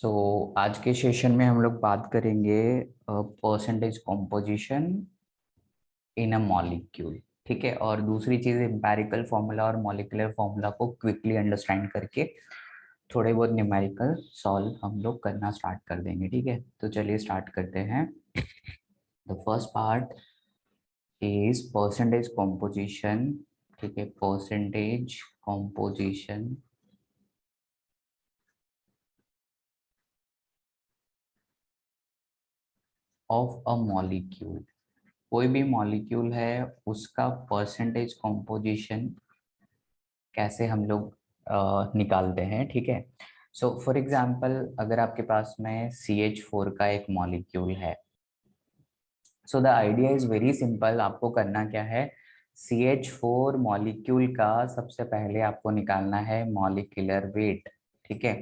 आज के सेशन में हम लोग बात करेंगे percentage composition in a molecule. ठीक है, और दूसरी चीज एम्पेरिकल फॉर्मूला और मॉलिक्यूलर फॉर्मूला को क्विकली अंडरस्टैंड करके थोड़े बहुत न्यूमेरिकल सॉल्व हम लोग करना स्टार्ट कर देंगे। ठीक है, तो चलिए स्टार्ट करते हैं। The first part is percentage composition. ठीक है, percentage composition of a molecule. कोई भी मॉलिक्यूल है उसका परसेंटेज कॉम्पोजिशन कैसे हम लोग निकालते हैं। ठीक है, सो फॉर एग्जांपल अगर आपके पास में CH4 का एक मॉलिक्यूल है, so the idea is very simple. आपको करना क्या है, CH4 मॉलिक्यूल का सबसे पहले आपको निकालना है मॉलिक्यूलर वेट। ठीक है,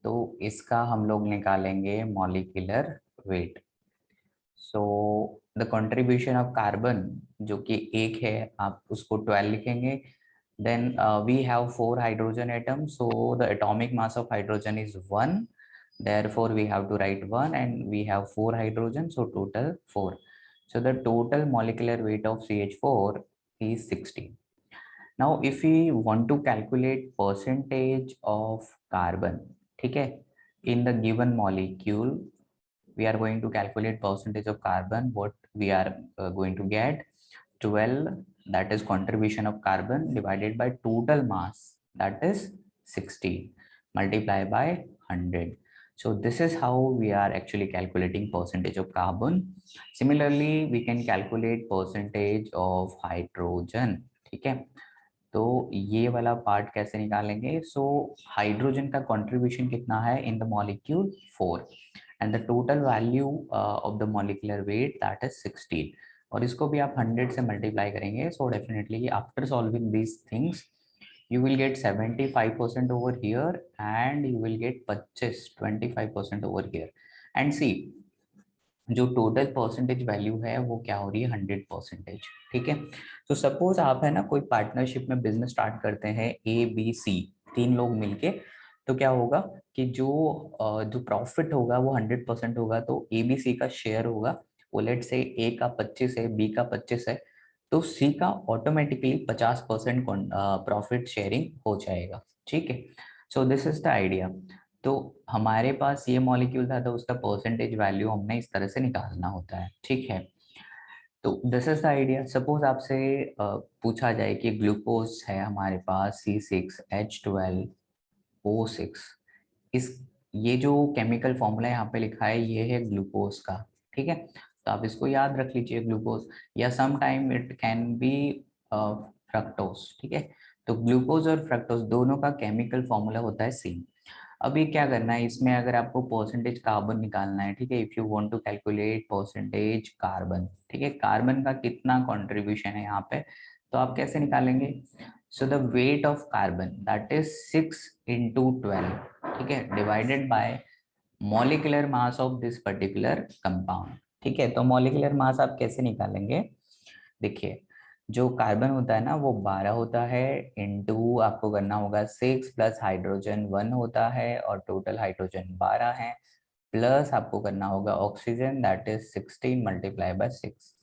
तो इसका हम लोग निकालेंगे molecular weight. So the contribution of carbon जो कि एक है, आप उसको 12 लिखेंगे। Then we have 4 hydrogen atoms, so the atomic mass of hydrogen is 1, therefore we have to write 1, and we have 4 hydrogen, so total 4. So the total molecular weight of CH4 is 16. Now if we want to calculate percentage of carbon, ठीक है, in the given molecule, we are going to calculate percentage of carbon. What we are going to get 12, that is contribution of carbon, divided by total mass, that is 16, multiply by 100. So this is how we are actually calculating percentage of carbon. Similarly we can calculate percentage of hydrogen. ठीक है, तो ये वाला part कैसे निकालेंगे। So hydrogen का contribution कितना है इन the molecule 4, and the total value of the molecular weight that is 16, और इसको भी आप 100 से मल्टीप्लाई करेंगे। So definitely after solving these things you will get 75% over here, and you will get 25% over here. And see, जो total percentage value है वो क्या हो रही है, 100%। ठीक है, तो सपोज आप है ना कोई पार्टनरशिप में बिजनेस स्टार्ट करते हैं, ABC, 3 लोग मिलके, तो क्या होगा कि जो प्रॉफिट होगा वो 100% होगा, तो ABC का शेयर होगा वो लेट से A का 25 है, B का 25 है, तो C का ऑटोमेटिकली 50% प्रॉफिट शेयरिंग हो जाएगा। ठीक है, so this is the idea. तो हमारे पास ये मॉलिक्यूल था, तो उसका परसेंटेज वैल्यू हमने इस तरह से निकालना होता है। ठीक है, तो this is the idea. Suppose आपसे पूछा जाए कि ग्लूकोज है हमारे पास C6H12O6, इस ये जो केमिकल फॉर्मूला यहाँ पे लिखा है ये है ग्लूकोज का। ठीक है, तो आप इसको याद रख लीजिए ग्लूकोज, या some time it can be fructose. ठीक है, तो ग्लूकोज और फ्रक्टोज दोनों का केमिकल फॉर्मूला होता है सेम। अभी क्या करना है इसमें, अगर आपको परसेंटेज कार्बन निकालना है, ठीक है, if you want to calculate percentage carbon, ठीक है, कार्बन का कितना कंट्रीब्यूशन है यहाँ पे, तो आप कैसे निकालेंगे। So the weight of carbon that is 6 into 12, ठीक है, divided by molecular mass of this particular compound. ठीक है, तो मॉलिक्यूलर मास आप कैसे निकालेंगे, देखिए, जो कार्बन होता है ना वो 12 होता है, इनटू आपको करना होगा 6 प्लस हाइड्रोजन 1 होता है, और टोटल हाइड्रोजन 12 है, प्लस आपको करना होगा oxygen that is 16 multiply by 6,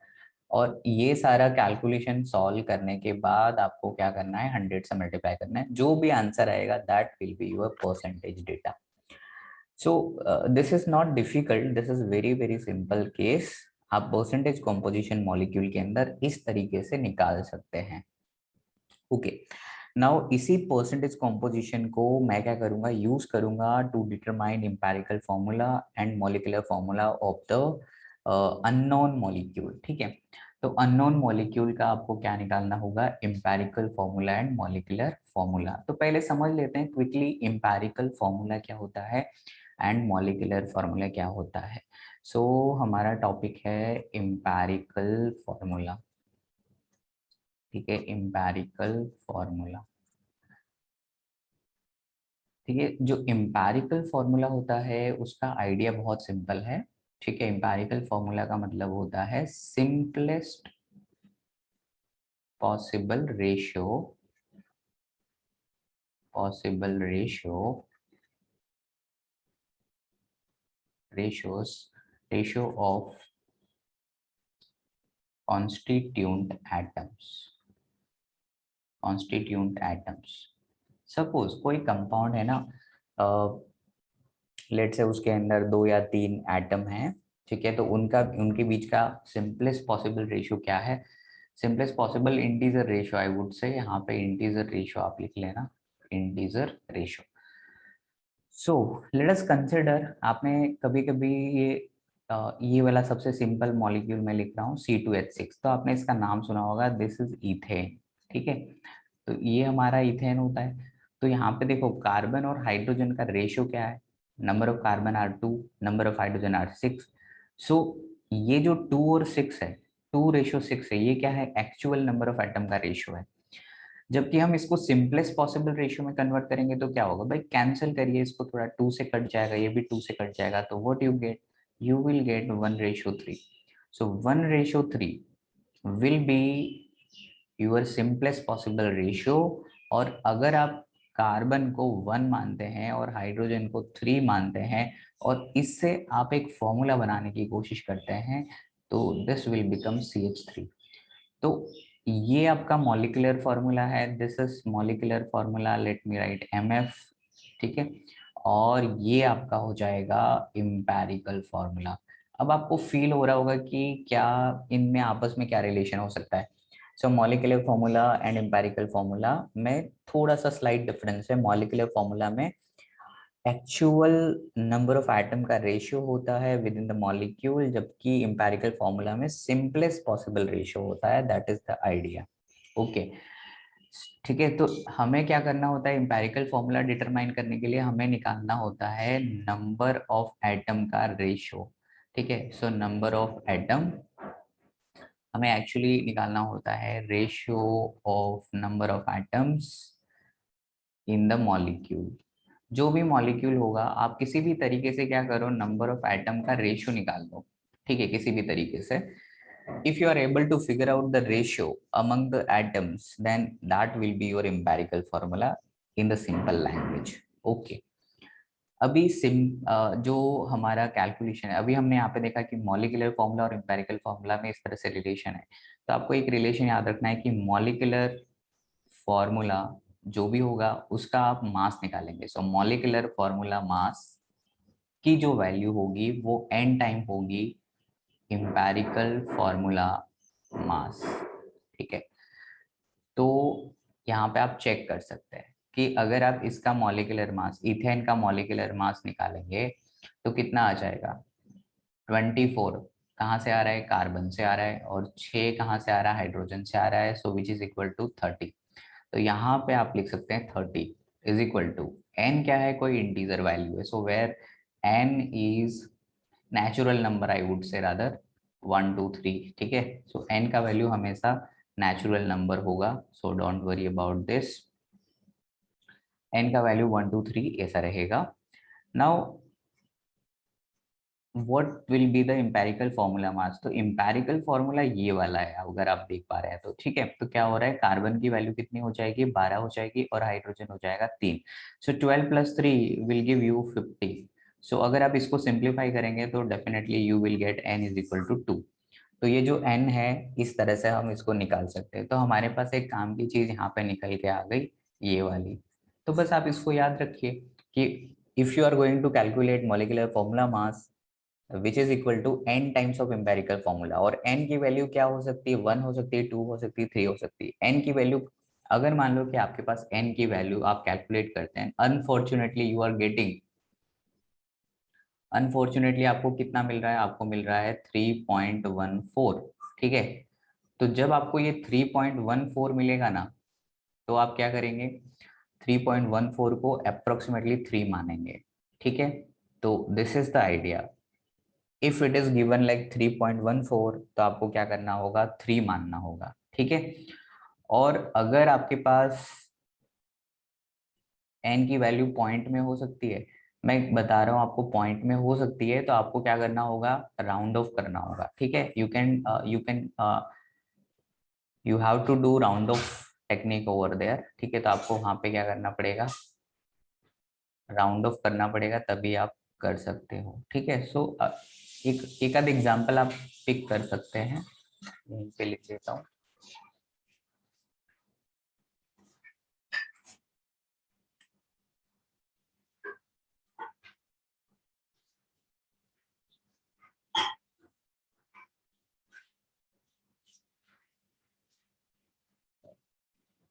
और ये सारा कैलकुलेशन सॉल्व करने के बाद आपको क्या करना है, 100 से मल्टीप्लाई करना है, जो भी आंसर आएगा that will be your percentage data. So this is not difficult, this is very very simple case. आप परसेंटेज कॉम्पोजिशन मॉलिक्यूल के अंदर इस तरीके से निकाल सकते हैं। ओके, नाउ इसी परसेंटेज कॉम्पोजिशन को मैं क्या करूंगा, यूज करूंगा to determine empirical formula and molecular formula of the unknown molecule. ठीक है, तो अननोन मॉलिक्यूल का आपको क्या निकालना होगा, empirical formula and molecular formula. तो पहले समझ लेते हैं क्विकली एम्पिरिकल फॉर्मूला क्या होता है एंड मॉलिक्यूलर फॉर्मूला क्या होता है। सो हमारा टॉपिक है एम्पिरिकल फॉर्मूला। ठीक है, एम्पिरिकल फॉर्मूला। ठीक है, जो एम्पिरिकल फॉर्मूला होता है उसका आइडिया बहुत सिंपल है। ठीक है, एम्पिरिकल फॉर्मूला का मतलब होता है simplest possible ratio, possible ratio ratio of constituent atoms. Suppose कोई कंपाउंड है ना, लेट से उसके अंदर 2 या 3 एटम हैं, ठीक है, तो उनके बीच का सिंपलेस्ट पॉसिबल रेशियो क्या है? Simplest possible integer ratio, I would से यहाँ पे इंटीजर रेशियो आप लिख लेना, integer ratio. So let us consider, आपने कभी कभी ये वाला सबसे सिंपल मॉलिक्यूल मैं लिख रहा हूँ C2H6, तो आपने इसका नाम सुना होगा, दिस इज इथेन, ठीक है। तो ये हमारा इथेन होता है। तो यहाँ पे देखो कार्बन और हाइड्रोजन का रेशियो क्या है, number of carbon are 2, number of hydrogen are 6। So ये जो 2 और 6 है, 2:6 है, ये क्या है, एक्चुअल नंबर ऑफ एटम का रेशियो है। जबकि हम इसको सिंपलेस्ट पॉसिबल रेशियो में कन्वर्ट करेंगे तो क्या होगा भाई, कैंसिल करिए इसको, थोड़ा 2 से कट जाएगा, ये भी 2 से कट जाएगा, तो what you will gate 1:3। So 1:3 will be your simplest possible ratio. और अगर आप कार्बन को 1 मानते हैं और हाइड्रोजन को 3 मानते हैं और इससे आप एक फॉर्मूला बनाने की कोशिश करते हैं, तो दिस विल बिकम CH3। तो ये आपका मॉलिक्यूलर फॉर्मूला है, this is molecular formula, let me right MF, ठीक है। और ये आपका हो जाएगा इम्पेरिकल फॉर्मूला। अब आपको फील हो रहा होगा कि क्या इनमें आपस में क्या रिलेशन हो सकता है। So molecular formula and empirical formula में थोड़ा सा स्लाइट डिफरेंस है। मॉलिक्यूलर फॉर्मूला में एक्चुअल नंबर ऑफ एटम का रेशियो होता है विद इन द मॉलिक्यूल, जबकि एम्पेरिकल फॉर्मूला में सिंपलेस्ट पॉसिबल रेशियो होता है, that is the idea. Okay, ठीक है। तो हमें क्या करना होता है, एम्पेरिकल फॉर्मूला डिटरमाइन करने के लिए हमें निकालना होता है नंबर ऑफ एटम का रेशियो, ठीक है। सो नंबर ऑफ एटम हमें एक्चुअली निकालना होता है ratio of number of atoms in the molecule. जो भी मॉलिक्यूल होगा, आप किसी भी तरीके से क्या करो, नंबर ऑफ एटम का रेशियो निकाल लो, ठीक है, किसी भी तरीके से। If you are able to figure out the ratio among the atoms, then that will be your empirical formula in the simple language. Okay, अभी जो हमारा कैलकुलेशन है, अभी हमने यहाँ पे देखा कि मॉलिक्यूलर फॉर्मूला और एम्पेरिकल फॉर्मूला में इस तरह से रिलेशन है। तो आपको एक रिलेशन याद रखना है कि मॉलिक्यूलर फॉर्मूला जो भी होगा उसका आप मास निकालेंगे। सो मॉलिक्यूलर फॉर्मूला मास की जो वैल्यू होगी वो n टाइम होगी एम्पेरिकल फॉर्मूला मास, ठीक है। तो यहाँ पे आप चेक कर सकते हैं कि अगर आप इसका मॉलिक्यूलर मास, इथेन का मॉलिक्यूलर मास निकालेंगे तो कितना आ जाएगा, 24 कहाँ से आ रहा है, कार्बन से आ रहा है, और 6 कहाँ से आ रहा है, हाइड्रोजन से आ रहा है, सो विच इज इक्वल टू 30। तो यहाँ पे आप लिख सकते हैं 30 इज इक्वल टू, एन क्या है, कोई इंटीजर वैल्यू है, so where n is natural number, I would say rather 1 2 3, ठीक है। सो एन का वैल्यू हमेशा नेचुरल नंबर होगा, so don't worry about this, n का वैल्यू 1 2 3 ऐसा रहेगा। Now what will be the empirical formula mass, तो एम्पेरिकल फॉर्मूला ये वाला है, अगर आप देख पा रहे हैं तो, ठीक है। तो क्या हो रहा है, कार्बन की वैल्यू कितनी हो जाएगी, 12 हो जाएगी, और हाइड्रोजन हो जाएगा 3। So 12 + 3 will give you 50। So अगर आप इसको सिंप्लीफाई करेंगे तो definitely you will get n is equal to 2। तो ये जो n है, इस तरह से हम इसको निकाल सकते हैं। तो हमारे पास एक काम की चीज यहाँ पे निकल के आ गई, ये वाली। तो बस आप इसको याद रखिए कि if you are going to calculate molecular formula mass which is equal to n times of empirical formula, और n की वैल्यू क्या हो सकती है, 1 हो सकती है, 2 हो सकती है, 3 हो सकती है। n की वैल्यू, अगर मान लो कि आपके पास n की वैल्यू आप कैलकुलेट करते हैं, unfortunately you are getting, unfortunately आपको कितना मिल रहा है, आपको मिल रहा है 3.14, ठीक है। तो जब आपको ये 3.14 मिलेगा ना, तो आप क्या करेंगे, 3.14 को अप्रोक्सीमेटली 3 मानेंगे, ठीक है। तो this is the idea, if it is given like 3.14, तो आपको क्या करना होगा, 3 मानना होगा, ठीक है। और अगर आपके पास एन की वैल्यू पॉइंट में हो सकती है, मैं बता रहा हूँ आपको, पॉइंट में हो सकती है, तो आपको क्या करना होगा, राउंड ऑफ करना होगा, ठीक है। You have to do round off technique over there, ठीक है। तो आपको वहां पे क्या करना पड़ेगा, राउंड ऑफ करना पड़ेगा, तभी आप कर सकते हो, ठीक है। सो एक आध एग्जांपल आप पिक कर सकते हैं, यहीं पे लिख देता हूँ।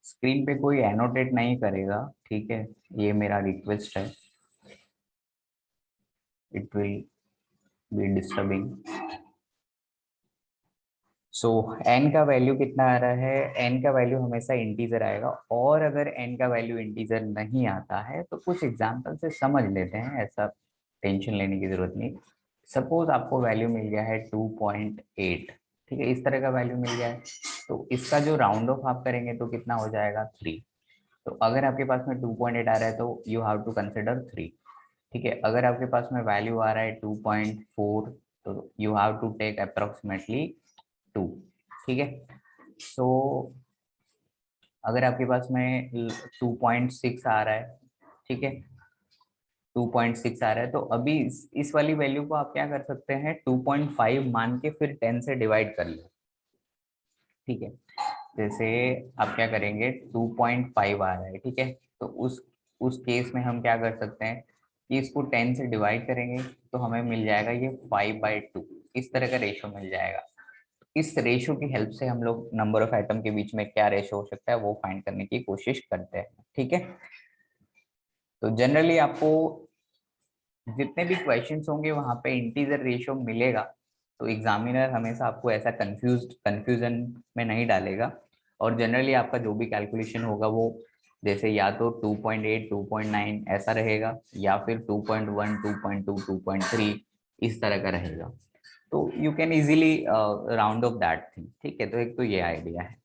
स्क्रीन पे कोई एनोटेट नहीं करेगा, ठीक है, ये मेरा रिक्वेस्ट है, it will be disturbing. So n का वैल्यू कितना आ रहा है, n का वैल्यू हमेशा इंटीजर आएगा, और अगर n का वैल्यू इंटीजर नहीं आता है तो कुछ एग्जांपल से समझ लेते हैं, ऐसा टेंशन लेने की जरूरत नहीं। सपोज आपको वैल्यू मिल गया है 2.8, ठीक है, इस तरह का वैल्यू मिल गया है, तो इसका जो राउंड ऑफ आप करेंगे तो कितना हो जाएगा 3। तो अगर आपके पास में 2.8 आ रहा है तो यू हैव टू कंसिडर 3, ठीक है। अगर आपके पास में वैल्यू आ रहा है 2.4 तो you have to take approximately 2, ठीक है। सो अगर आपके पास में 2.6 आ रहा है, ठीक है, 2.6 आ रहा है, तो अभी इस वाली वैल्यू को आप क्या कर सकते हैं, 2.5 मान के फिर 10 से डिवाइड कर लो, ठीक है। जैसे आप क्या करेंगे, 2.5 आ रहा है, ठीक है, तो उस केस में हम क्या कर सकते हैं कि इसको 10 से डिवाइड करेंगे तो हमें मिल जाएगा ये 5/2, इस तरह का रेशो मिल जाएगा। इस रेशो की हेल्प से हम लोग नंबर ऑफ एटम के बीच में क्या रेशो हो सकता है वो फाइंड करने की कोशिश करते हैं, ठीक है। तो जनरली आपको जितने भी क्वेश्चंस होंगे वहां पे इंटीजर रेशो मिलेगा, तो एग्जामिनर हमेशा आपको ऐसा कंफ्यूजन में नहीं डालेगा, और जनरली आपका जो भी कैलकुलेशन होगा वो जैसे या तो 2.8 2.9 ऐसा रहेगा, या फिर 2.1 2.2 2.3 इस तरह का रहेगा। तो you can easily round of that thing, ठीक है। तो एक तो ये आइडिया है।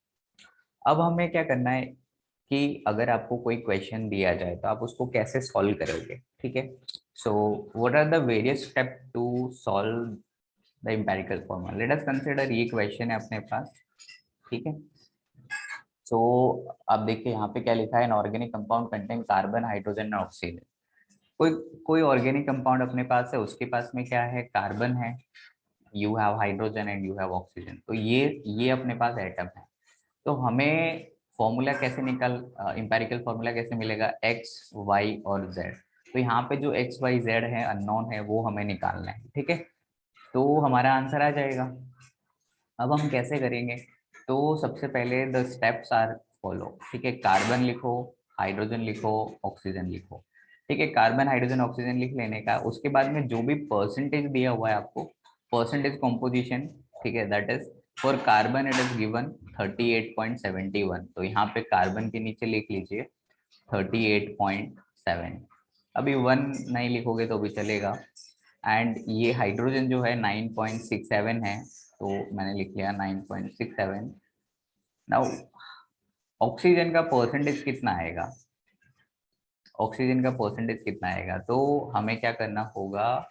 अब हमें क्या करना है कि अगर आपको कोई क्वेश्चन दिया जाए तो आप उसको कैसे सॉल्व करोगे, ठीक है। So what are the various step to solve the empirical formula, let us consider ये क्वेश्चन है अपने पास, ठीक है। सो आप देखिए यहाँ पे क्या लिखा है, an organic compound contain carbon hydrogen और ऑक्सीजन। कोई कोई ऑर्गेनिक कंपाउंड अपने पास है, उसके पास में क्या है, कार्बन है, you have hydrogen and you have oxygen, तो ये अपने पास एटम है। तो हमें फॉर्मूला कैसे निकल इंपेरिकल फॉर्मूला कैसे मिलेगा, एक्स वाई और जेड। तो यहाँ पे जो एक्स वाई जेड है अननोन है वो हमें निकालना है, ठीक है। तो हमारा आंसर आ जाएगा। अब हम कैसे करेंगे, तो सबसे पहले द स्टेप्स आर फॉलो, ठीक है। कार्बन लिखो, हाइड्रोजन लिखो, ऑक्सीजन लिखो, ठीक है। कार्बन हाइड्रोजन ऑक्सीजन लिख लेने का, उसके बाद में जो भी परसेंटेज दिया हुआ है आपको, परसेंटेज कॉम्पोजिशन, ठीक है, that is for carbon it is given 38.71, तो यहाँ पे कार्बन के नीचे लिख लीजिए 38.7। अभी 1 नहीं लिखोगे तो भी चलेगा। एंड ये हाइड्रोजन जो है 9.67 है, तो मैंने लिख लिया 9.67। नाउ ऑक्सीजन का परसेंटेज कितना आएगा, ऑक्सीजन का परसेंटेज कितना आएगा, तो हमें क्या करना होगा,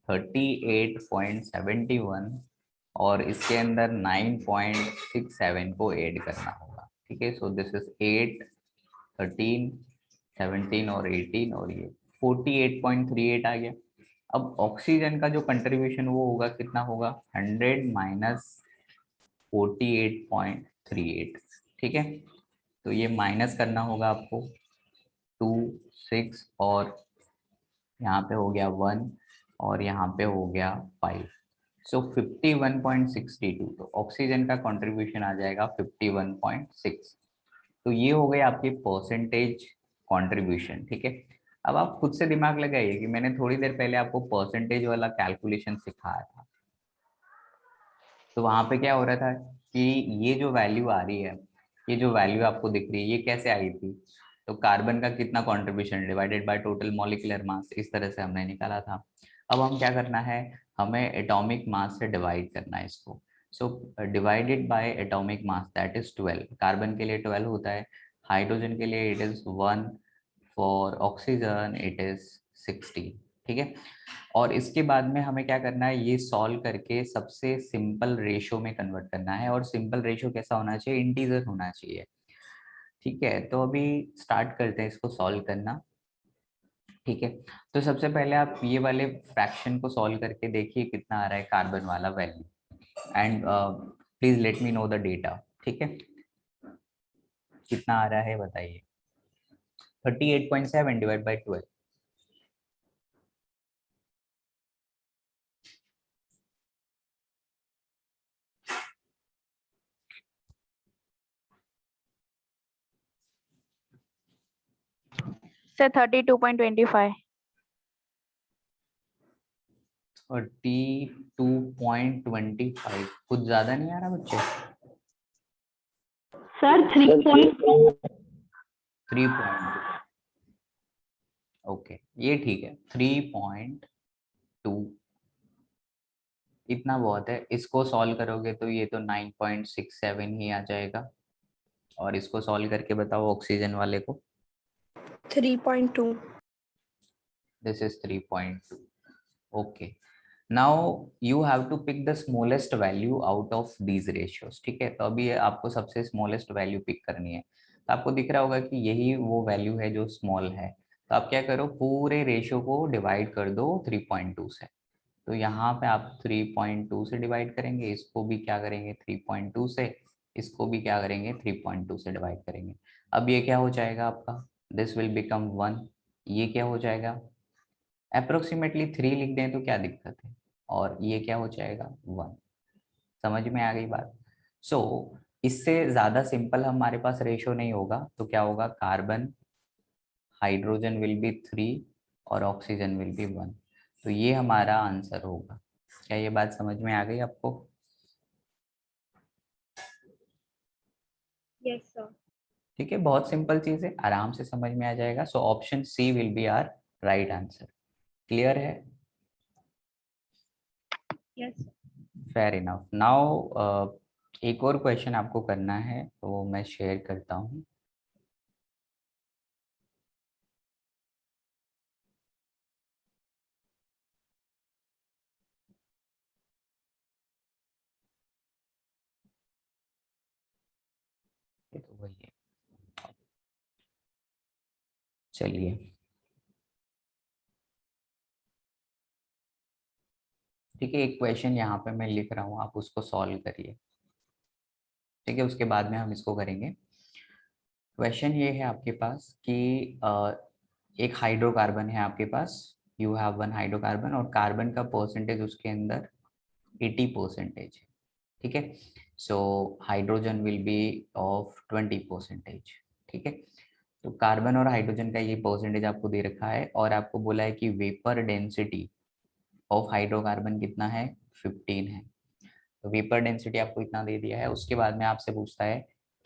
38.71 और इसके अंदर 9.67 को ऐड करना होगा, ठीक है। सो दिस इज 8 13 17 और 18, और ये 48.38 आ गया। अब ऑक्सीजन का जो कंट्रीब्यूशन वो होगा कितना होगा, 100 माइनस 48.38, ठीक है। तो ये माइनस करना होगा आपको, 2 6 और यहाँ पे हो गया 1 और यहाँ पे हो गया 5, सो 51.62, तो ऑक्सीजन का कंट्रीब्यूशन आ जाएगा 51.6। तो ये हो गए आपके परसेंटेज कंट्रीब्यूशन, ठीक है। अब आप खुद से दिमाग लगाइए कि मैंने थोड़ी देर पहले आपको परसेंटेज वाला कैलकुलेशन सिखाया था, तो वहां पे क्या हो रहा था कि ये जो वैल्यू आ रही है, ये जो वैल्यू आपको दिख रही है ये कैसे आई थी, तो कार्बन का कितना contribution divided by total molecular mass, इस तरह से हमने निकाला था। अब हम क्या करना है, हमें एटॉमिक मास से डिवाइड करना है इसको। So divided by atomic mass that is 12, carbon के लिए 12 होता है, हाइड्रोजन के लिए it is 1, for oxygen it is 60, ठीक है। और इसके बाद में हमें क्या करना है, ये सॉल्व करके सबसे सिंपल रेशो में कन्वर्ट करना है, और सिंपल रेशो कैसा होना चाहिए, इंटीजर होना चाहिए, ठीक है। तो अभी स्टार्ट करते हैं इसको सॉल्व करना, ठीक है, तो सबसे पहले आप ये वाले फ्रैक्शन को सॉल्व करके देखिए कितना आ रहा है कार्बन वाला value, and please let me know the data. ठीक है, कितना आ रहा है बताइए। 38.7 डिवाइड बाई 12। सर 32.25। 32.25 कुछ ज्यादा नहीं आ रहा बच्चे? सर 3.2। 3.2, ओके ये ठीक है। 3.2 इतना बहुत है। इसको सॉल्व करोगे तो ये तो 9.67 ही आ जाएगा। और इसको सॉल्व करके बताओ ऑक्सीजन वाले को। 3.2। This is 3.2। Okay, now you have to pick the smallest value out of these ratios. ठीक है, तो अभी आपको सबसे स्मॉलेस्ट वैल्यू पिक करनी है। तो आपको दिख रहा होगा कि यही वो वैल्यू है जो स्मॉल है। तो आप क्या करो, पूरे रेशियो को डिवाइड कर दो 3.2 से। तो यहाँ पे आप 3.2 से डिवाइड करेंगे, इसको भी क्या करेंगे 3.2 से, इसको भी क्या करेंगे 3.2 से डिवाइड करेंगे। अब ये क्या हो जाएगा आपका, दिस विल बिकम 1। ये क्या हो जाएगा, अप्रोक्सीमेटली 3 लिख दें तो क्या दिक्कत है, और ये क्या हो जाएगा 1। समझ में आ गई बात? सो इससे ज़्यादा सिंपल हमारे पास रेशो नहीं होगा, तो क्या होगा, कार्बन हाइड्रोजन विल बी 3 और ऑक्सीजन विल बी 1। तो ये हमारा आंसर होगा। क्या ये बात समझ में आ गई आपको? Yes sir. ठीक है, बहुत सिंपल चीज़ है, आराम से समझ में आ जाएगा। So option C will be are right answer. Clear है? यस। Fair enough. नाउ एक और क्वेश्चन आपको करना है, तो वो मैं शेयर करता हूँ। ये तो वही है, चलिए। ठीक है, एक क्वेश्चन यहाँ पे मैं लिख रहा हूँ, आप उसको सॉल्व करिए। ठीक है, उसके बाद में हम इसको करेंगे। क्वेश्चन ये है आपके पास कि एक हाइड्रोकार्बन है आपके पास, यू हैव वन हाइड्रोकार्बन, और कार्बन का परसेंटेज उसके अंदर 80% है। ठीक है, so hydrogen will be of 20%। ठीक है, तो कार्बन और हाइड्रोजन का ये परसेंटेज आपको दे रखा है, और आपको बोला है कि वेपर डेंसिटी ऑफ हाइड्रोकार्बन कितना है, 15 है। तो वेपर डेंसिटी आपको इतना दे दिया है। उसके बाद में आपसे पूछता है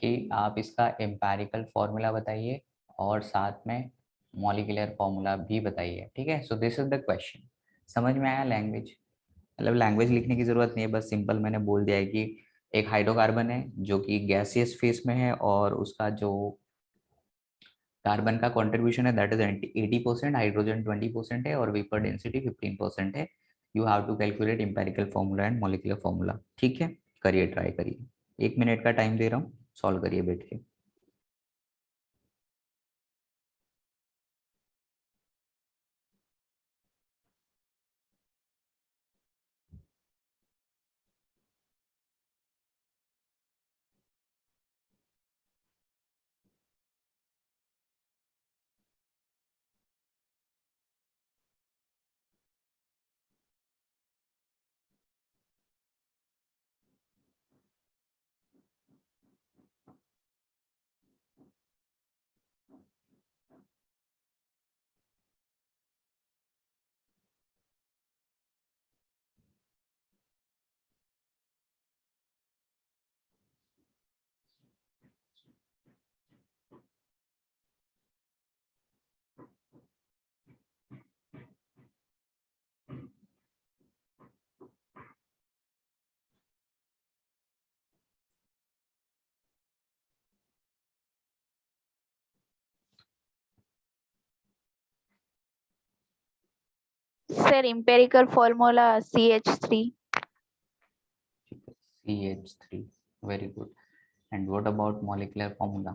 कि आप इसका एम्पैरिकल फॉर्मूला बताइए, और साथ में मॉलिक्यूलर फॉर्मूला भी बताइए। ठीक है, so this is the question. समझ में आया लैंग्वेज? मतलब लैंग्वेज लिखने की जरूरत नहीं है, बस सिंपल मैंने बोल दिया है कि एक हाइड्रोकार्बन है जो कि गैसियस फेस में है, और उसका जो कार्बन का कंट्रीब्यूशन है दैट इज 80%, हाइड्रोजन 20% है, और वेपर डेंसिटी 15% है। You have to calculate empirical formula and molecular formula. ठीक है, करिए, ट्राई करिए। 1 मिनट का टाइम दे रहा हूँ, सॉल्व करिए बैठ के। Sir empirical formula CH3। CH3, very good. And what about molecular formula?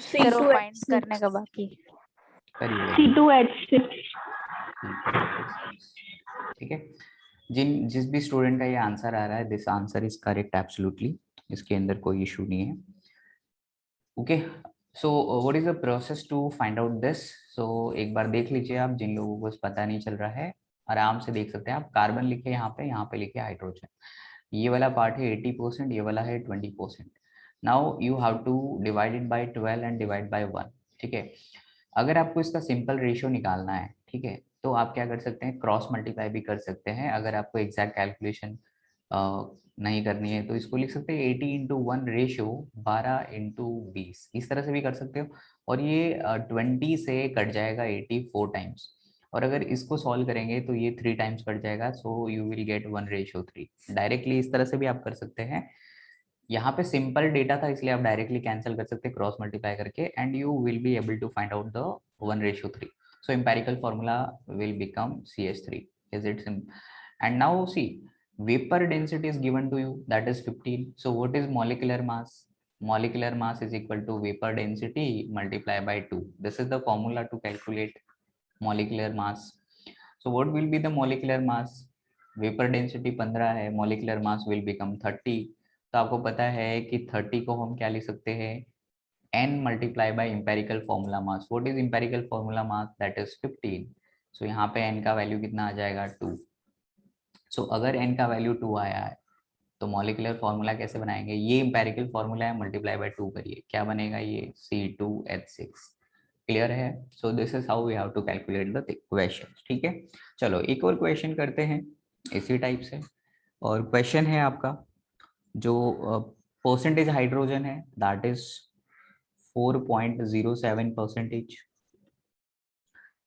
Sir वो फाइंड C2H6। करने का बाकी। करिए। C2H6. ठीक है, जिस भी स्टूडेंट का ये आंसर आ रहा है, this answer is correct absolutely, इसके अंदर कोई इशू नहीं है। Okay, so what is the process to find out this? So एक बार देख लीजिए आप, जिन लोगों को पता नहीं चल रहा है आराम से देख सकते हैं आप। कार्बन लिखे यहाँ पे लिखे हाइड्रोजन। ये वाला पार्ट है 80%, ये वाला है 20%। Now you have to divide it by 12 and divide by 1। ठीक है, अगर आपको इसका सिंपल रेशियो निकालना है, ठीक है, तो आप क्या कर सकते हैं, क्रॉस मल्टीप्लाई भी कर सकते हैं। अगर आपको एग्जैक्ट कैलकुलेशन नहीं करनी है तो इसको लिख सकते हैं 80:1 रेशियो 12:20, इस तरह से भी कर सकते हो। और ये 20 से कट जाएगा 84 टाइम्स, और अगर इसको सॉल्व करेंगे तो ये 3 टाइम्स कट जाएगा, so you will gate 1:3। Directly इस तरह से भी आप कर सकते हैं। यहाँ पे सिंपल डेटा था इसलिए आप डायरेक्टली कैंसिल कर सकते हैं क्रॉस मल्टीप्लाई करके, and you will be able to find out the 1:3. So empirical formula will become CH3. Is it simple? And now see, vapor density is given to you, that is 15. So what is molecular mass? Molecular mass is equal to vapor density multiplied by 2. This is the formula to calculate molecular mass. So what will be the molecular mass? Vapor density 15 है, molecular mass will become 30. तो आपको पता है कि 30 को हम क्या लिख सकते हैं, n multiply by empirical formula mass. What is empirical formula mass? That is 15. So यहाँ पे n का वैल्यू कितना आ जाएगा 2. So अगर n का वैल्यू 2 आया है तो मॉलिकुलर फॉर्मूला कैसे बनाएंगे? ये empirical फॉर्मूला है, मल्टीप्लाई बाय 2 करिए, क्या बनेगा ये C2H6। क्लियर है? So this is how we have to calculate the question. ठीक है, चलो एक और क्वेश्चन करते हैं इसी टाइप से। और क्वेश्चन है आपका जो परसेंटेज हाइड्रोजन है, that is 4.07 percentage,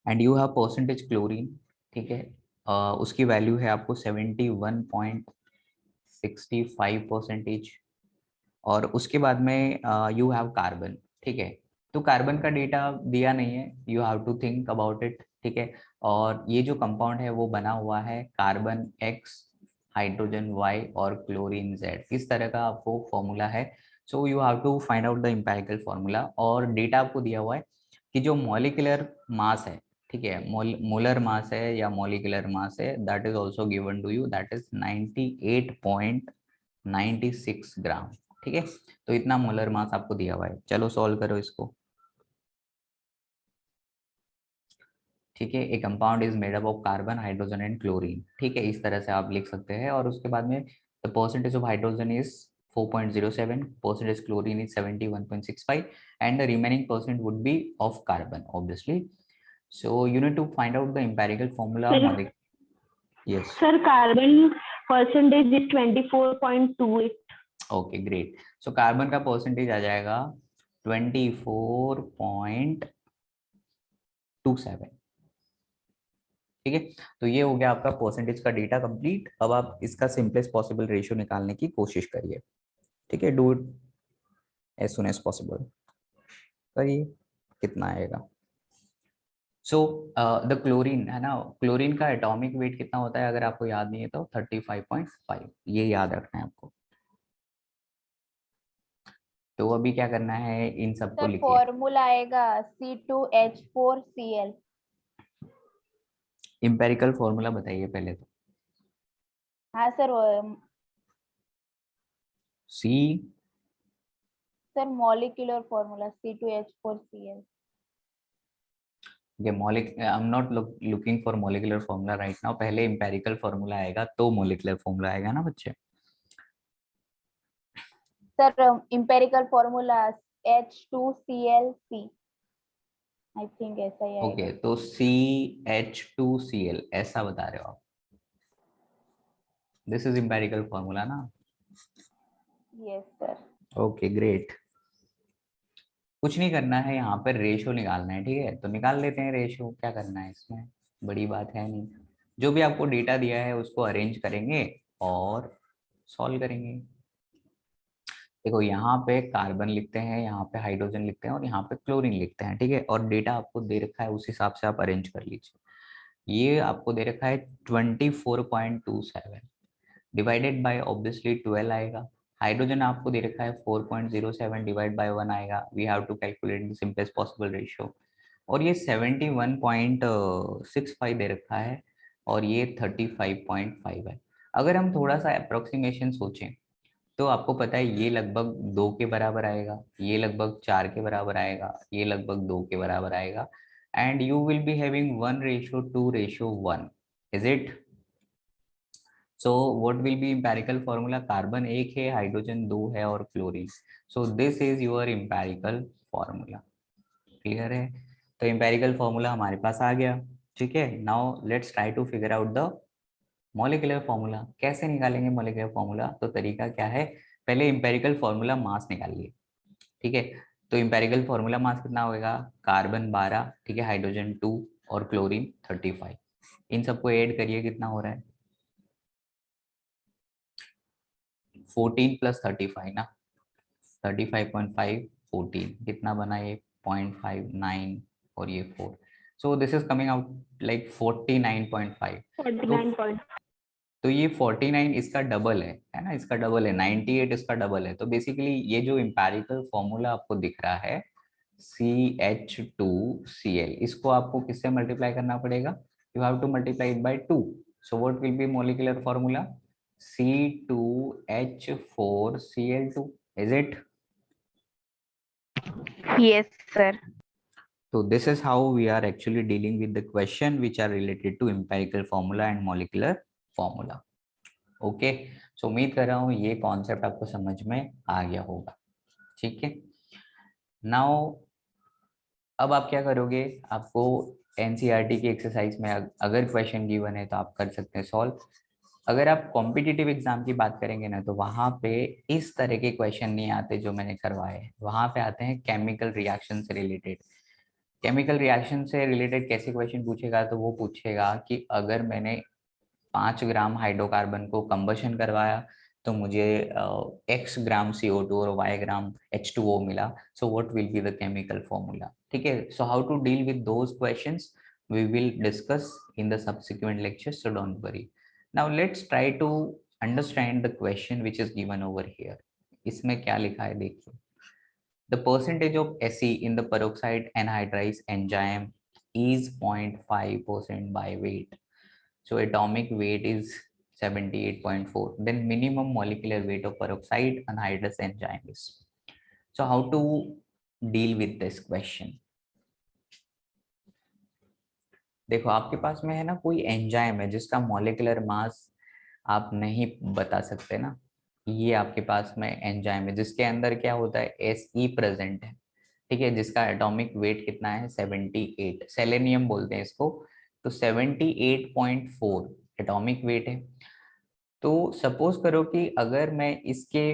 and you have percentage chlorine. ठीक है, उसकी वैल्यू है आपको 71.65 परसेंटेज। और उसके बाद में यू हैव कार्बन। ठीक है, तो कार्बन का डेटा दिया नहीं है, you have to think about it. ठीक है, और ये जो कंपाउंड है वो बना हुआ है कार्बन X, हाइड्रोजन Y और क्लोरीन Z, इस तरह का आपको फॉर्मूला है। So you have to find out the empirical formula, और डेटा आपको दिया हुआ है कि जो मॉलिक्यूलर मास है, ठीक है, मोलर मास है या मॉलिक्यूलर मास है, that is also given to you, that is 98.96 gram. ठीक है, तो इतना मोलर मास आपको दिया हुआ है। चलो सॉल्व करो इसको। ठीक है, एक compound is made up of carbon, hydrogen and chlorine. ठीक है, इस तरह से आप लिख सकते हैं। और उसके बाद में the percentage of hydrogen is 4.07, percentage chlorine is 71.65, and the remaining percent would be of carbon obviously. So you need to find out the empirical formula molecule. Yes Sir, carbon percentage is 24.28. Okay great. सो carbon का percentage आ जाएगा 24.27। ठीक है, तो ये हो गया आपका परसेंटेज का डेटा कंप्लीट। अब आप इसका सिंपलेस्ट पॉसिबल रेशियो निकालने की कोशिश करिए। ठीक है, do it as soon as possible. करिए, कितना आएगा? सो द क्लोरीन है ना, क्लोरीन का एटॉमिक वेट कितना होता है अगर आपको याद नहीं है तो 35.5, ये याद रखना है आपको। तो अभी क्या करना है, इन सबको सर लिखिए। फॉर्मूला आएगा C2H4Cl। एम्पिरिकल फॉर्मूला बताइए पहले तो। हाँ sir, see sir molecular formula C2H4Cl। I am not looking for molecular formula right now, पहले एम्पिरिकल फॉर्मूला आएगा तो मॉलिक्यूलर फॉर्मूला आएगा ना बच्चे। Sir empirical formula H2Cl। I think ऐसा ही ओके आएगा। तो CH2Cl ऐसा बता रहे हो आप? दिस इज एम्पिरिकल फॉर्मूला ना? Yes sir. Okay great. कुछ नहीं करना है, यहाँ पर रेशियो निकालना है। ठीक है, तो निकाल लेते हैं रेशियो, क्या करना है इसमें, बड़ी बात है नहीं। जो भी आपको डेटा दिया है उसको अरेंज करेंगे और सॉल्व करेंगे। देखो यहाँ पे कार्बन लिखते हैं, यहाँ पे हाइड्रोजन लिखते हैं और यहाँ पे क्लोरीन लिखते हैं। ठीक है, और डेटा आपको दे रखा है उस हिसाब से आप अरेंज कर लीजिए। ये आपको दे रखा है 24.27 डिवाइडेड बाय ऑब्वियसली 12 आएगा। हाइड्रोजन आपको दे रखा है 4.07 डिवाइड बाय 1 आएगा। We have to calculate the simplest possible ratio. और ये 71.65 दे रखा है और ये 35.5 है। अगर हम थोड़ा सा अप्रोक्सीमेशन सोचें तो आपको पता है ये लगभग 2 के बराबर आएगा, ये लगभग 4 के बराबर आएगा, ये लगभग 2 के बराबर आएगा, and you will be having 1:2:1, is it? So what will B empirical formula? Carbon 1 है, हाइड्रोजन 2 है और chlorine. So this is your empirical formula. Clear है? तो एम्पिरिकल फॉर्मूला हमारे पास आ गया। ठीक है, now let's try to figure out the molecular formula. कैसे निकालेंगे मॉलिक्यूलर फॉर्मूला? तो तरीका क्या है, पहले एम्पिरिकल फॉर्मूला मास निकालिए। ठीक है, तो एम्पिरिकल फॉर्मूला मास कितना होगा? कार्बन 12, ठीक है, हाइड्रोजन 2 और क्लोरीन 35। इन सबको ऐड करिए, कितना हो रहा है? 14 + 35 ना, 35.5 14 कितना बना ये? 0.59 और ये 4। सो this is coming out like 49.5। 49 point. तो ये 49 इसका डबल है ना, इसका डबल है, 98 इसका डबल है। तो बेसिकली ये जो एम्पिरिकल फॉर्मूला आपको दिख रहा है CH2Cl, इसको आपको किससे मल्टीप्लाई करना पड़ेगा? You have to multiply it by 2। So what will B molecular formula? C2H4Cl2, is it? Yes, sir. So this is how we are actually dealing with the question which are related to empirical formula and molecular formula. Okay, so उम्मीद कर रहा हूँ ये concept आपको समझ में आ गया होगा। ठीक है, नाउ अब आप क्या करोगे? आपको एनसीईआरटी की एक्सरसाइज में अगर क्वेश्चन गिवन है तो आप कर सकते हैं सॉल्व। अगर आप कॉम्पिटिटिव एग्जाम की बात करेंगे ना, तो वहां पे इस तरह के क्वेश्चन नहीं आते जो मैंने करवाए हैं। वहां पे आते हैं केमिकल रिएक्शन से रिलेटेड। केमिकल रिएक्शन से रिलेटेड कैसे क्वेश्चन पूछेगा? तो वो पूछेगा कि अगर मैंने 5 ग्राम हाइड्रोकार्बन को कंबशन करवाया तो मुझे x ग्राम CO2 और y ग्राम H2O मिला। So what will be the chemical formula? ठीक है, so how to deal with those questions we will discuss in the subsequent lectures, so don't worry. Now let's try to understand the question which is given over here. इसमें क्या लिखा है देखिए, the percentage of Se in the peroxide anhydrous enzyme is 0.5% by weight. So atomic weight is 78.4. Then minimum molecular weight of peroxide anhydrous enzyme is. So how to deal with this question? देखो आपके पास में है ना कोई enzyme है जिसका molecular mass आप नहीं बता सकते ना। ये आपके पास में एंजाइम है जिसके अंदर क्या होता है? Se प्रेजेंट है। ठीक है, जिसका एटॉमिक वेट कितना है? 78, सेलेनियम बोलते हैं इसको। तो 78.4 एटॉमिक वेट है। तो सपोज करो कि अगर मैं इसके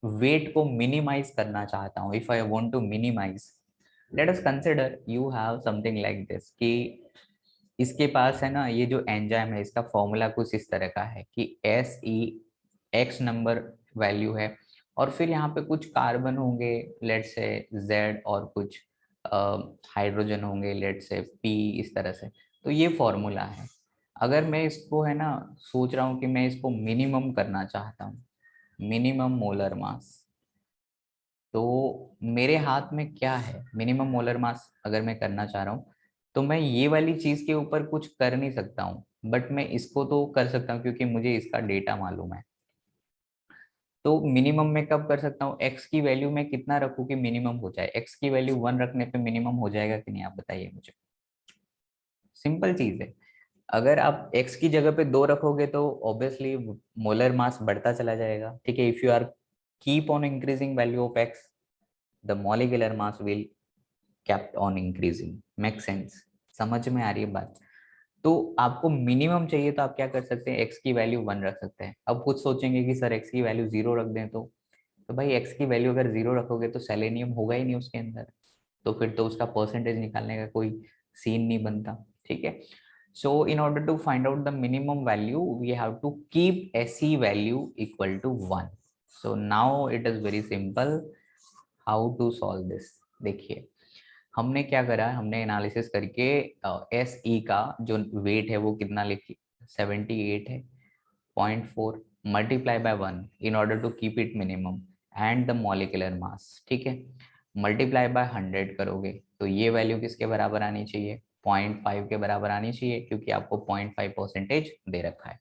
वेट को मिनिमाइज करना चाहता हूँ, if I want to minimize, let us consider you have something like this कि इसके पास है ना ये जो एंजाइम है इसका फॉर्मूला कुछ इस तरह का है कि SeX नंबर वैल्यू है और फिर यहाँ पे कुछ कार्बन होंगे लेट से Z और कुछ हाइड्रोजन होंगे लेट से P, इस तरह से। तो ये फॉर्मूला है। अगर मैं इसको है ना सोच रहा हूँ कि मैं इसको मिनिमम करना चाहता हूँ, मिनिमम मोलर मास, तो मेरे हाथ में क्या है? मिनिमम मोलर मास अगर मैं करना चाह रहा हूँ तो मैं ये वाली चीज के ऊपर कुछ कर नहीं सकता हूँ, बट मैं इसको तो कर सकता हूँ क्योंकि मुझे इसका डेटा मालूम है। तो मिनिमम मैं कब कर सकता हूँ? एक्स की वैल्यू में कितना रखूँ कि मिनिमम हो जाए? एक्स की वैल्यू 1 रखने पे मिनिमम हो जाएगा कि नहीं, आप बताइए मुझे। सिंपल चीज है, अगर आप x की जगह पे 2 रखोगे तो ऑब्वियसली मोलर मास बढ़ता चला जाएगा। ठीक है, if you are keep on increasing value of x, the molecular mass will kept on increasing. Make sense? समझ में आ रही है बात? तो आपको मिनिमम चाहिए तो आप क्या कर सकते हैं? x की वैल्यू 1 रख सकते हैं। अब कुछ सोचेंगे कि सर x की वैल्यू 0 रख दें तो भाई x की वैल्यू अगर 0 रखोगे तो सेलेनियम होगा ही नहीं उसके अंदर, तो फिर तो उसका परसेंटेज निकालने का कोई सीन नहीं बनता। ठीक है, so in order to find out the minimum value we have to keep Se value equal to 1. So now it is very simple how to solve this. देखिए हमने क्या करा है, हमने एनालिसिस करके SE का जो वेट है वो कितना लिखी? 78 है, 0.4 multiply by 1 in order to keep it minimum, and the molecular mass. ठीक है, मल्टीप्लाई बाय 100 करोगे तो ये वैल्यू किसके बराबर आनी चाहिए, 0.5 के बराबर आनी चाहिए, क्योंकि आपको 0.5% दे रखा है।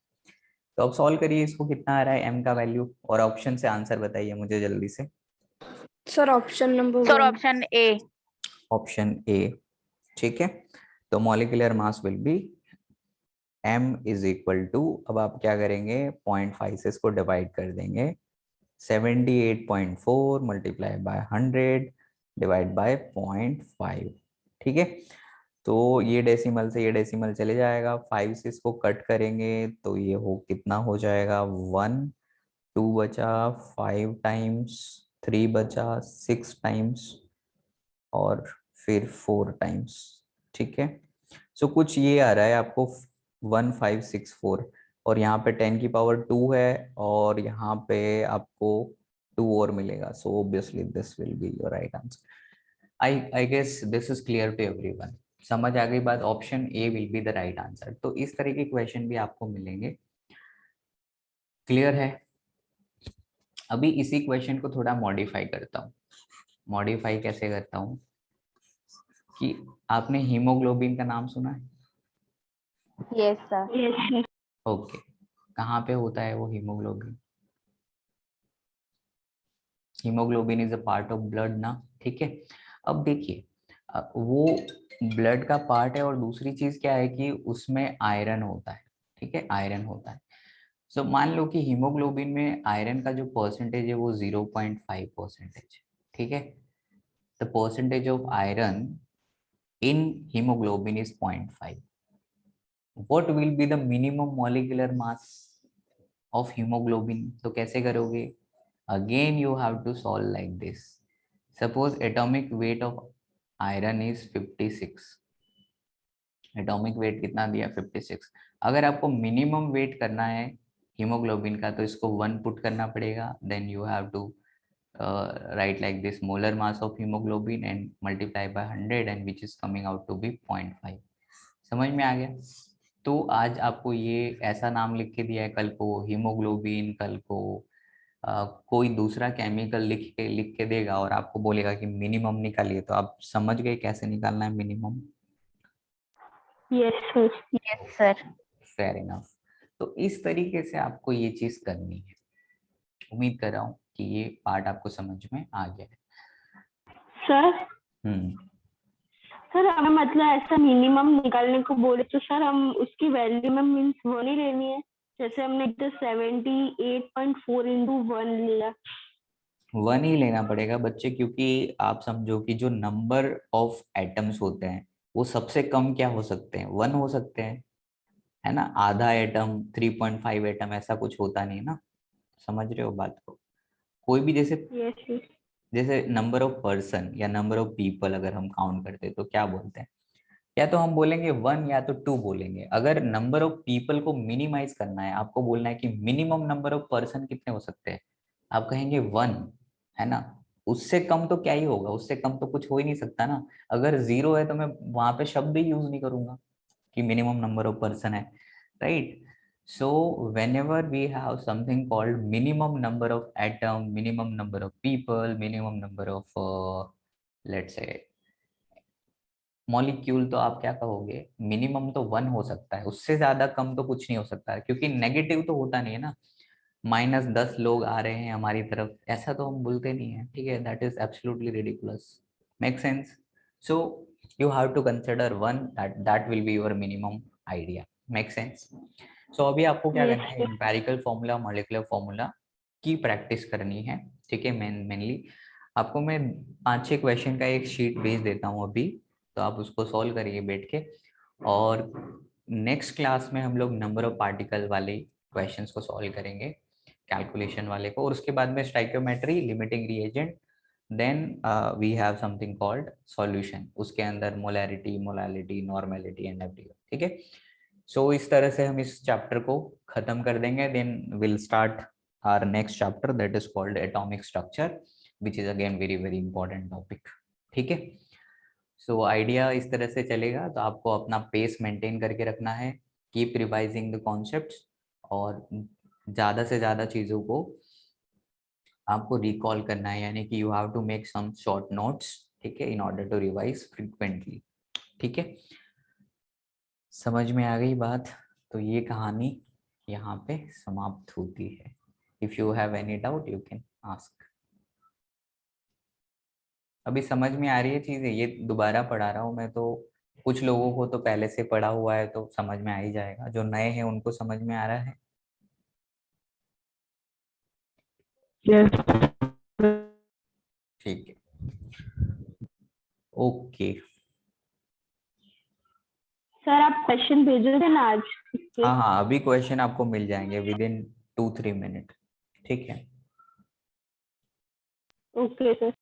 तो अब सॉल्व करिए इसको, कितना आ रहा है m का वैल्यू, और ऑप्शन से आंसर बताइए मुझे जल्दी से। Sir option number sir 1। Option A. Option A, ठीक है। तो molecular mass will be m is equal to, अब आप क्या करेंगे, 0.5 से इसको डिवाइड कर देंगे, 78.4 मल्टीप्लाई बाय 100 डिवाइड बाय 0.5, ठीक है। तो ये डेसिमल से ये डेसिमल चले जाएगा, 5 से इसको कट करेंगे तो ये हो कितना हो जाएगा, 1, 2 बचा, 5 टाइम्स, 3 बचा, 6 टाइम्स, और फिर 4 टाइम्स, ठीक है। सो कुछ ये आ रहा है आपको 1564, और यहाँ पे 10 की पावर 2 है, और यहाँ पे आपको 2 और मिलेगा, so obviously this will be your right answer. I guess this is clear to everyone, समझ आ गई बात, option A will be the right answer. तो इस तरह के क्वेश्चन भी आपको मिलेंगे, क्लियर है। अभी इसी क्वेश्चन को थोड़ा मॉडिफाई करता हूँ। मॉडिफाई कैसे करता हूँ कि आपने हीमोग्लोबिन का नाम सुना है? Yes sir. Yes sir. Okay, कहाँ पे होता है वो haemoglobin? Haemoglobin is a part of blood ना, ठीक है। अब देखिए, वो ब्लड का पार्ट है, और दूसरी चीज क्या है कि उसमें आयरन होता है, ठीक है, आयरन होता है। सो मान लो कि हीमोग्लोबिन में आयरन का जो परसेंटेज है वो 0.5%, ठीक है। The percentage of iron in haemoglobin is 0.5। What will be the minimum molecular mass of haemoglobin? तो कैसे करोगे? Again you have to solve like this. Suppose atomic weight of iron is 56, atomic weight कितना दिया, 56। अगर आपको minimum weight करना है haemoglobin का, तो इसको 1 पुट करना पड़ेगा, then you have to write like this, molar mass of haemoglobin and multiply by 100, and which is coming out to be 0.5। समझ में आ गया? तो आज आपको ये ऐसा नाम लिख के दिया है, कल को हीमोग्लोबिन, कल को कोई दूसरा केमिकल लिख के देगा और आपको बोलेगा कि मिनिमम निकालिए, तो आप समझ गए कैसे निकालना है minimum? Yes sir. Yes sir. Fair enough. तो इस तरीके से आपको ये चीज करनी है। उम्मीद कर रहा हूँ कि ये पार्ट आपको समझ में आ गया है। सर हम्म, सर हमें मतलब ऐसा मिनिमम निकालने को बोले तो सर हम उसकी वैल्यू में मीन्स वो नहीं लेनी है, जैसे हमने 78.4 इंटू 1 लिया। 1 ही लेना पड़ेगा बच्चे, क्योंकि आप समझो कि जो नंबर ऑफ एटम्स होते हैं वो सबसे कम क्या हो सकते हैं, 1 हो सकते हैं, है ना। आधा एटम, 3.5 एटम, ऐसा कुछ होता नहीं ना। समझ रहे हो बात को? कोई भी जैसे यस यस। जैसे नंबर ऑफ पर्सन या नंबर ऑफ पीपल अगर हम काउंट करते हैं तो क्या बोलते हैं, या तो हम बोलेंगे 1 या तो 2 बोलेंगे। अगर नंबर ऑफ पीपल को मिनिमाइज करना है, आपको बोलना है कि मिनिमम नंबर ऑफ पर्सन कितने हो सकते हैं, आप कहेंगे 1, है ना। उससे कम तो क्या ही होगा, उससे कम तो कुछ हो ही नहीं सकता ना। अगर 0 है तो मैं वहां पे शब्द ही यूज नहीं करूंगा कि मिनिमम नंबर ऑफ पर्सन है, right. So whenever we have something called minimum number of atom, minimum number of people, minimum number of let's say molecule, तो आप क्या कहोगे, मिनिमम तो 1 हो सकता है, उससे ज्यादा कम तो कुछ नहीं हो सकता है, क्योंकि नेगेटिव तो होता नहीं है ना। -10 लोग आ रहे हैं हमारी तरफ, ऐसा तो हम बोलते नहीं है, ठीक है। That is absolutely ridiculous, make sense. So you have to consider 1, that will be your minimum idea, make sense. So अभी आपको क्या करना है, yes empirical formula, molecular formula की प्रैक्टिस करनी है, ठीक है। मेनली आपको मैं 5-6 क्वेश्चन का एक शीट भेज देता हूँ अभी, तो आप उसको सॉल्व करिए बैठ के। और नेक्स्ट क्लास में हम लोग नंबर ऑफ पार्टिकल वाले क्वेश्चंस को सॉल्व करेंगे, कैलकुलेशन वाले को, और उसके बाद में stoichiometry, limiting reagent, then we have something called solution, उसके अंदर molarity, molality, normality and everything, ठीक है। सो इस तरह से हम इस चैप्टर को खत्म कर देंगे, then will start our next chapter that is called atomic structure, which is again very very important topic, ठीक है। सो आइडिया इस तरह से चलेगा, तो आपको अपना पेस मेंटेन करके रखना है, कीप रिवाइजिंग द कॉन्सेप्ट्स, और ज़्यादा से ज़्यादा चीज़ों को आपको रिकॉल करना है, यानी कि you have to make some short notes, ठीक है, in order to revise frequently. ठीक है, समझ में आ गई बात? तो ये कहानी यहाँ पे समाप्त होती है। If you have any doubt you can ask. अभी समझ में आ रही है चीजें? ये दोबारा पढ़ा रहा हूँ मैं, तो कुछ लोगों को तो पहले से पढ़ा हुआ है तो समझ में आ ही जाएगा, जो नए हैं उनको समझ में आ रहा है? ठीक है, ओके। सर आप क्वेश्चन भेजे थे ना आज इसके? हाँ हाँ, अभी क्वेश्चन आपको मिल जाएंगे विद इन 2-3 मिनट। ठीक है, ओके सर।